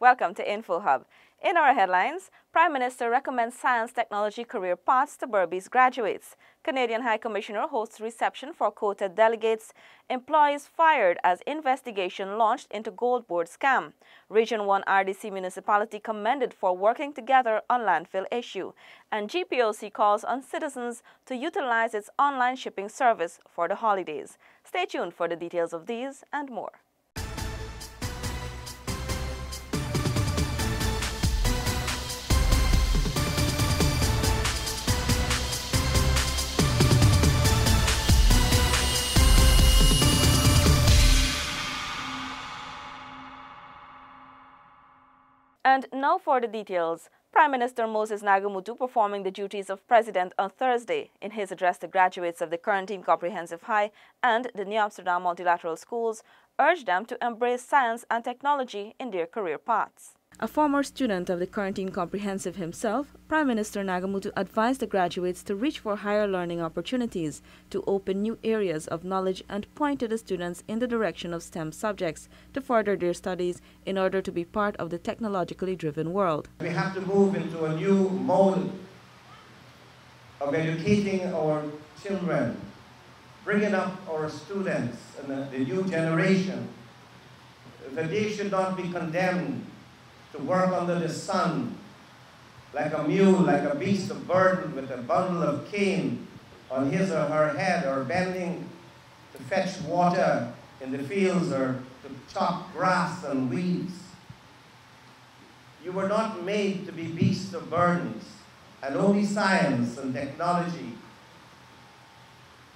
Welcome to InfoHub. In our headlines, Prime Minister recommends science technology career paths to Berbice graduates. Canadian High Commissioner hosts reception for quoted delegates. Employees fired as investigation launched into gold board scam. Region 1 RDC municipality commended for working together on landfill issue. And GPOC calls on citizens to utilize its online shipping service for the holidays. Stay tuned for the details of these and more. And now for the details. Prime Minister Moses Nagamutu performing the duties of President on Thursday. In his address to graduates of the Quarantine Comprehensive High and the New Amsterdam Multilateral Schools, urged them to embrace science and technology in their career paths. A former student of the Quarantine Comprehensive himself, Prime Minister Nagamutu advised the graduates to reach for higher learning opportunities, to open new areas of knowledge and pointed the students in the direction of STEM subjects to further their studies in order to be part of the technologically driven world. We have to move into a new mode of educating our children, bringing up our students and the new generation, that they should not be condemned to work under the sun like a mule, like a beast of burden with a bundle of cane on his or her head, or bending to fetch water in the fields or to chop grass and weeds. You were not made to be beasts of burdens, and only science and technology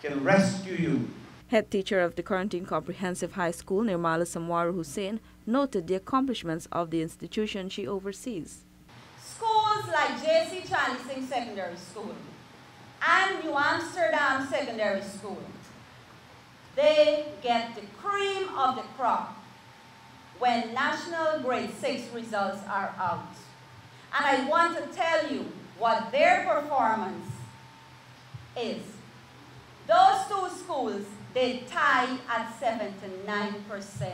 can rescue you. Head teacher of the Quarantine Comprehensive High School, Nirmala Samwaru Hussain, noted the accomplishments of the institution she oversees. Schools like J.C. Chancing Secondary School and New Amsterdam Secondary School, they get the cream of the crop when national grade 6 results are out. And I want to tell you what their performance is. Those two schools, they tied at 79%.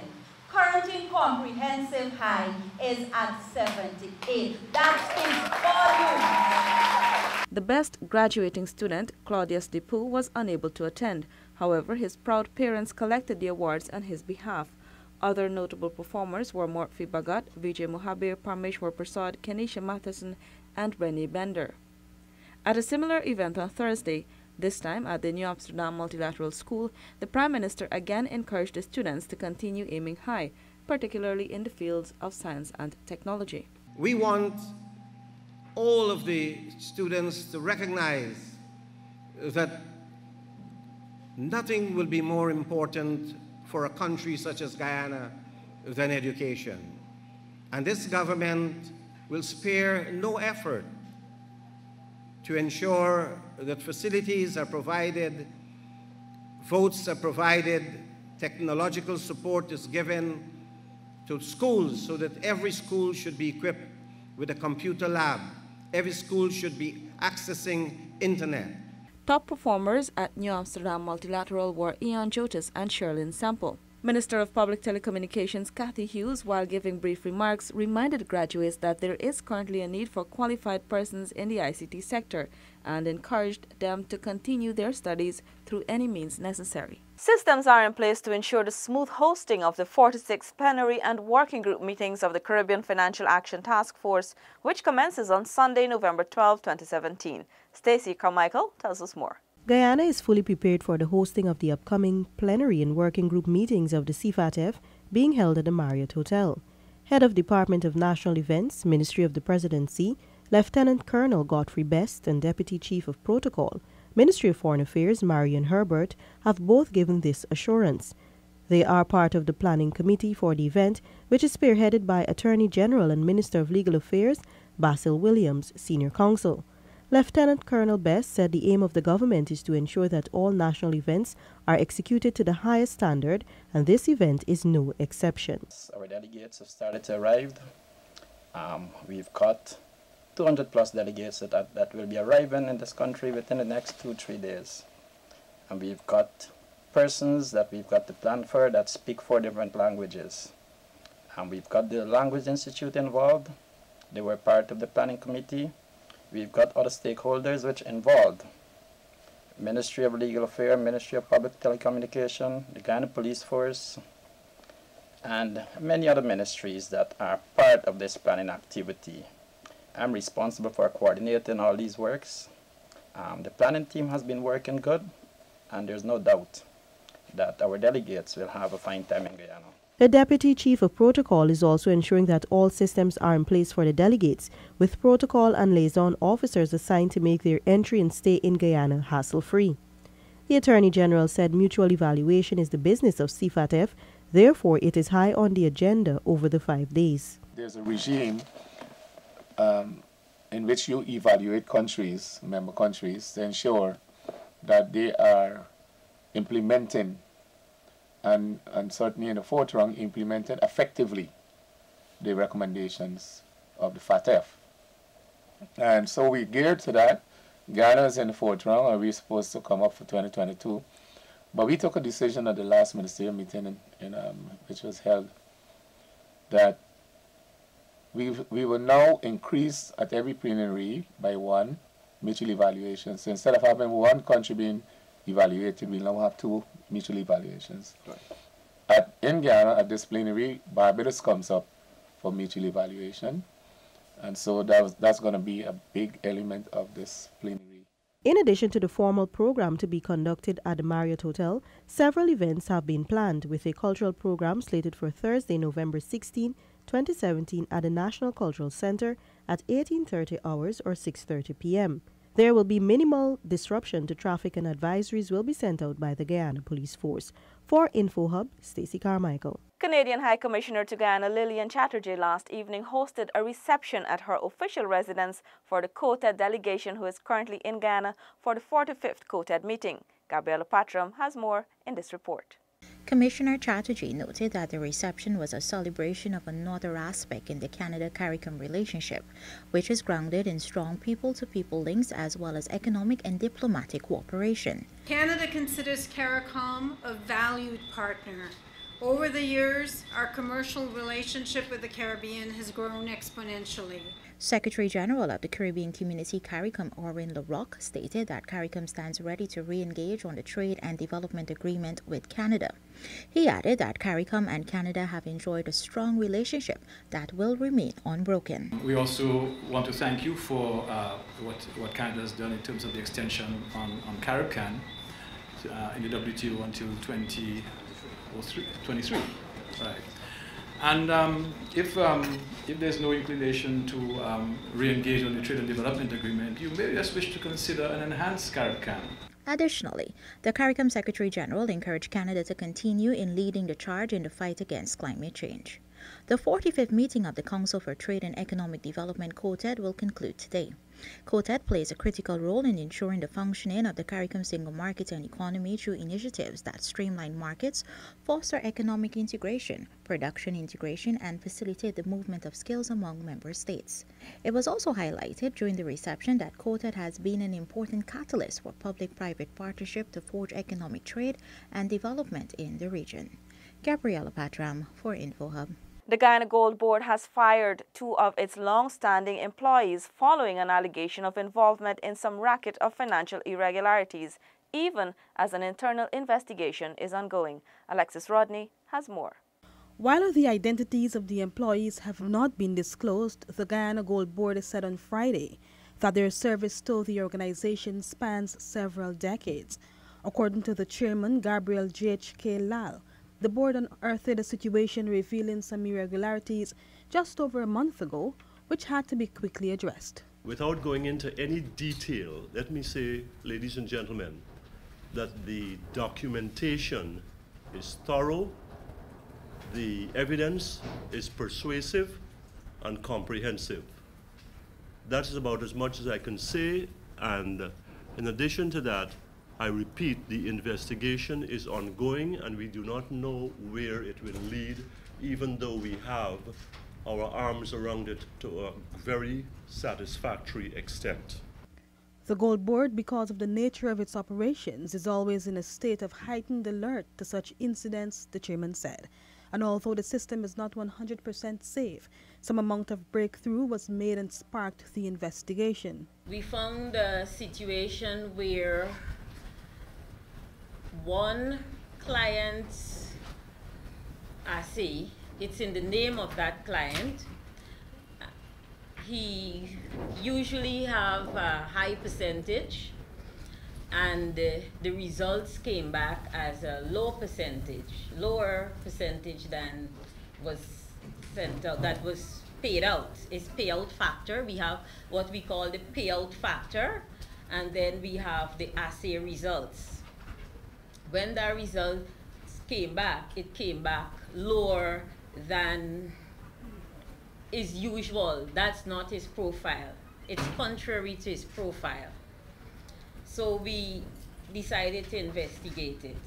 Quarantine Comprehensive High is at 78. That speaks volumes. The best graduating student, Claudius Depu, was unable to attend. However, his proud parents collected the awards on his behalf. Other notable performers were Morphy Bhagat, Vijay Mohabir, Parmeshwar Prasad, Kenisha Matheson, and Rennie Bender. At a similar event on Thursday, this time at the New Amsterdam Multilateral School, the Prime Minister again encouraged the students to continue aiming high, particularly in the fields of science and technology. We want all of the students to recognize that nothing will be more important for a country such as Guyana than education. And this government will spare no effort to ensure that facilities are provided, votes are provided, technological support is given to schools so that every school should be equipped with a computer lab. Every school should be accessing internet. Top performers at New Amsterdam Multilateral were Ian Jotis and Sherlyn Sample. Minister of Public Telecommunications Kathy Hughes, while giving brief remarks, reminded graduates that there is currently a need for qualified persons in the ICT sector and encouraged them to continue their studies through any means necessary. Systems are in place to ensure the smooth hosting of the 46th plenary and working group meetings of the Caribbean Financial Action Task Force, which commences on Sunday, November 12, 2017. Stacey Carmichael tells us more. Guyana is fully prepared for the hosting of the upcoming plenary and working group meetings of the CFATF being held at the Marriott Hotel. Head of Department of National Events, Ministry of the Presidency, Lieutenant Colonel Godfrey Best and Deputy Chief of Protocol, Ministry of Foreign Affairs, Marion Herbert, have both given this assurance. They are part of the planning committee for the event, which is spearheaded by Attorney General and Minister of Legal Affairs, Basil Williams, Senior Counsel. Lieutenant Colonel Best said the aim of the government is to ensure that all national events are executed to the highest standard, and this event is no exception. Our delegates have started to arrive. We've got 200 plus delegates that will be arriving in this country within the next 2-3 days. And we've got persons that we've got to plan for that speak 4 different languages. And we've got the Language Institute involved. They were part of the planning committee. We've got other stakeholders which involved Ministry of Legal Affairs, Ministry of Public Telecommunication, the Guyana Police Force, and many other ministries that are part of this planning activity. I'm responsible for coordinating all these works. The planning team has been working good, and there's no doubt that our delegates will have a fine time in Guyana. The Deputy Chief of Protocol is also ensuring that all systems are in place for the delegates, with protocol and liaison officers assigned to make their entry and stay in Guyana hassle-free. The Attorney General said mutual evaluation is the business of CFATF, therefore it is high on the agenda over the 5 days. There's a regime in which you evaluate countries, member countries, to ensure that they are implementing and certainly in the fourth round, implemented effectively the recommendations of the FATF. And so we geared to that. Ghana is in the fourth round, and we're supposed to come up for 2022. But we took a decision at the last ministerial meeting, which was held, that we will now increase at every plenary by one mutual evaluation. So instead of having one country being evaluated, we now have 2 mutual evaluations. Right. In Guyana, at this plenary, Barbados comes up for mutual evaluation. And so that's going to be a big element of this plenary. In addition to the formal program to be conducted at the Marriott Hotel, several events have been planned, with a cultural program slated for Thursday, November 16, 2017 at the National Cultural Center at 18:30 hours or 6:30 p.m. There will be minimal disruption to traffic, and advisories will be sent out by the Guyana Police Force. For InfoHub, Stacey Carmichael. Canadian High Commissioner to Guyana Lillian Chatterjee last evening hosted a reception at her official residence for the COTED delegation who is currently in Guyana for the 45th COTED meeting. Gabriela Patram has more in this report. Commissioner Chatterjee noted that the reception was a celebration of another aspect in the Canada-CARICOM relationship, which is grounded in strong people-to-people links as well as economic and diplomatic cooperation. Canada considers CARICOM a valued partner. Over the years, our commercial relationship with the Caribbean has grown exponentially. Secretary General of the Caribbean Community CARICOM, Orin LaRocque, stated that CARICOM stands ready to re-engage on the Trade and Development Agreement with Canada. He added that CARICOM and Canada have enjoyed a strong relationship that will remain unbroken. We also want to thank you for what Canada has done in terms of the extension on CARICOM in the WTO until 2023. Right. And if there's no inclination to re-engage on the Trade and Development Agreement, you may just wish to consider an enhanced CARICOM. Additionally, the CARICOM Secretary General encouraged Canada to continue in leading the charge in the fight against climate change. The 45th meeting of the Council for Trade and Economic Development, COTED, will conclude today. COTED plays a critical role in ensuring the functioning of the CARICOM single market and economy through initiatives that streamline markets, foster economic integration, production integration, and facilitate the movement of skills among member states. It was also highlighted during the reception that COTED has been an important catalyst for public-private partnership to forge economic trade and development in the region. Gabriela Patram for InfoHub. The Guyana Gold Board has fired 2 of its long-standing employees following an allegation of involvement in some racket of financial irregularities, even as an internal investigation is ongoing. Alexis Rodney has more. While the identities of the employees have not been disclosed, the Guyana Gold Board has said on Friday that their service to the organization spans several decades. According to the chairman, Gabriel J.H.K. Lal, the board unearthed a situation revealing some irregularities just over a month ago, which had to be quickly addressed. Without going into any detail, let me say, ladies and gentlemen, that the documentation is thorough, the evidence is persuasive and comprehensive. That is about as much as I can say, and in addition to that, I repeat, the investigation is ongoing and we do not know where it will lead, even though we have our arms around it to a very satisfactory extent. The Gold Board, because of the nature of its operations, is always in a state of heightened alert to such incidents, the chairman said. And although the system is not 100% safe, some amount of breakthrough was made and sparked the investigation. We found a situation where one client's assay, it's in the name of that client. He usually have a high percentage, and the results came back as a lower percentage than was sent out, that was paid out. It's payout factor. We have what we call the payout factor, and then we have the assay results. When the results came back, it came back lower than is usual. That's not his profile. It's contrary to his profile. So we decided to investigate it.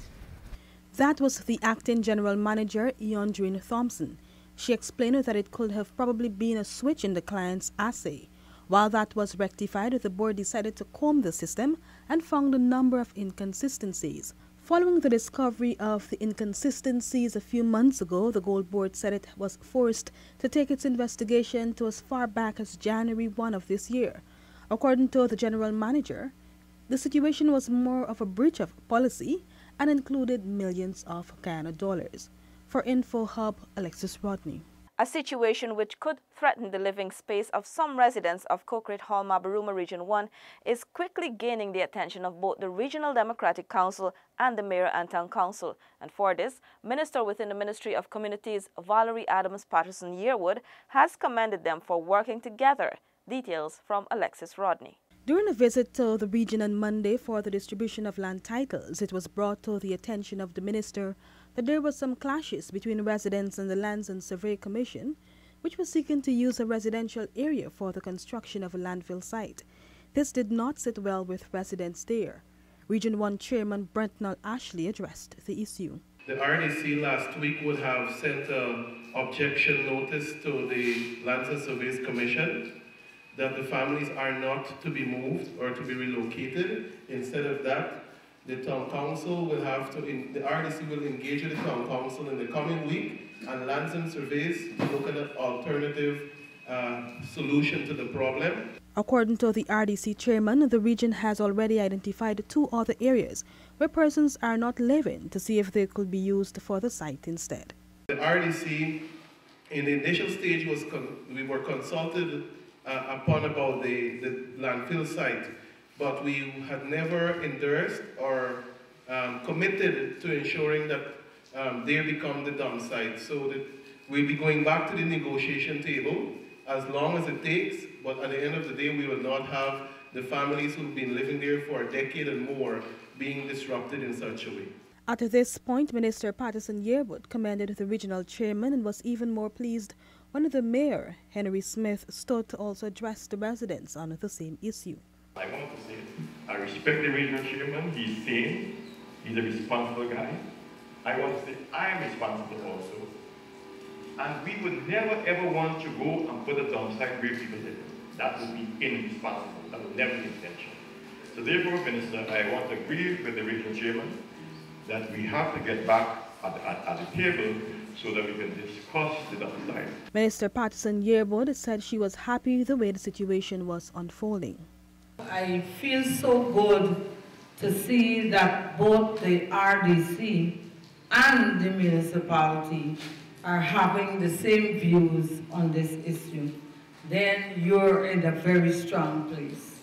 That was the acting general manager, Eondrine Thompson. She explained that it could have probably been a switch in the client's assay. While that was rectified, the board decided to comb the system and found a number of inconsistencies. Following the discovery of the inconsistencies a few months ago, the Gold Board said it was forced to take its investigation to as far back as January 1 of this year. According to the general manager, the situation was more of a breach of policy and included millions of Guyana dollars. For Info Hub, Alexis Rodney. A situation which could threaten the living space of some residents of Cockrit Hall, Mabaruma Region 1 is quickly gaining the attention of both the Regional Democratic Council and the Mayor and Town Council. And for this, Minister within the Ministry of Communities, Valerie Adams Patterson-Yearwood, has commended them for working together. Details from Alexis Rodney. During a visit to the region on Monday for the distribution of land titles, it was brought to the attention of the minister that there were some clashes between residents and the Lands and Survey Commission, which was seeking to use a residential area for the construction of a landfill site. This did not sit well with residents there. Region 1 Chairman Brentnell Ashley addressed the issue. The RDC last week would have sent an objection notice to the Lands and Surveys Commission that the families are not to be moved or to be relocated. Instead of that, the Town Council will have to, the RDC will engage with the Town Council in the coming week and Lands and Surveys to look at an alternative solution to the problem. According to the RDC chairman, the region has already identified 2 other areas where persons are not living to see if they could be used for the site instead. The RDC, in the initial stage, we were consulted upon about the landfill site, but we had never endorsed or committed to ensuring that they become the dump site. So that we'll be going back to the negotiation table as long as it takes, but at the end of the day, we will not have the families who've been living there for a decade and more being disrupted in such a way. At this point, Minister Patterson-Yearwood commended the regional chairman and was even more pleased when the mayor, Henry Smith, stood to also address the residents on the same issue. I want to say, I respect the regional chairman. He's sane. He's a responsible guy. I want to say, I am responsible also. And we would never ever want to go and put a dump site where people live. That would be irresponsible. That would never be intentional. So therefore, Minister, I want to agree with the regional chairman that we have to get back at the table so that we can discuss the dump site. Minister Patterson-Yearwood said she was happy the way the situation was unfolding. I feel so good to see that both the RDC and the municipality are having the same views on this issue. Then you're in a very strong place.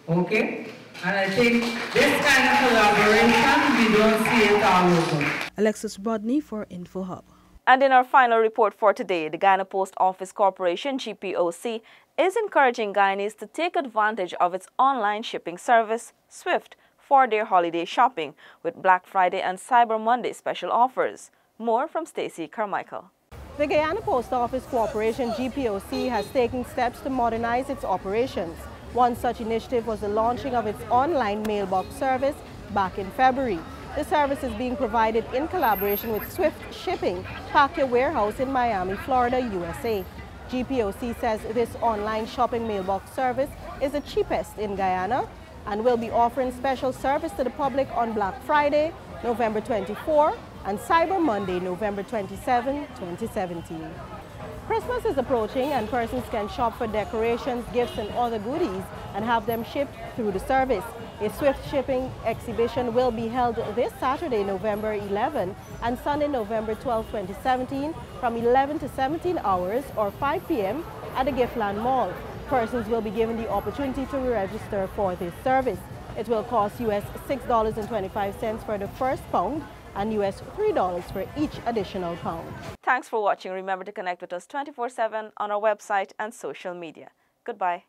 Okay? And I think this kind of collaboration, we don't see it all over. Alexis Rodney for Info Hub. And in our final report for today, the Guyana Post Office Corporation, GPOC, is encouraging Guyanese to take advantage of its online shipping service, Swift, for their holiday shopping with Black Friday and Cyber Monday special offers. More from Stacey Carmichael. The Guyana Post Office Corporation, GPOC, has taken steps to modernize its operations. One such initiative was the launching of its online mailbox service back in February. The service is being provided in collaboration with Swift Shipping, Pack Your Warehouse in Miami, Florida, USA. GPOC says this online shopping mailbox service is the cheapest in Guyana and will be offering special service to the public on Black Friday, November 24, and Cyber Monday, November 27, 2017. Christmas is approaching and persons can shop for decorations, gifts and other goodies and have them shipped through the service. A swift shipping exhibition will be held this Saturday, November 11 and Sunday, November 12, 2017 from 11 to 17 hours or 5 p.m. at the Giftland Mall. Persons will be given the opportunity to register for this service. It will cost US $6.25 for the first pound and US $3 for each additional pound. Thanks for watching. Remember to connect with us 24/7 on our website and social media. Goodbye.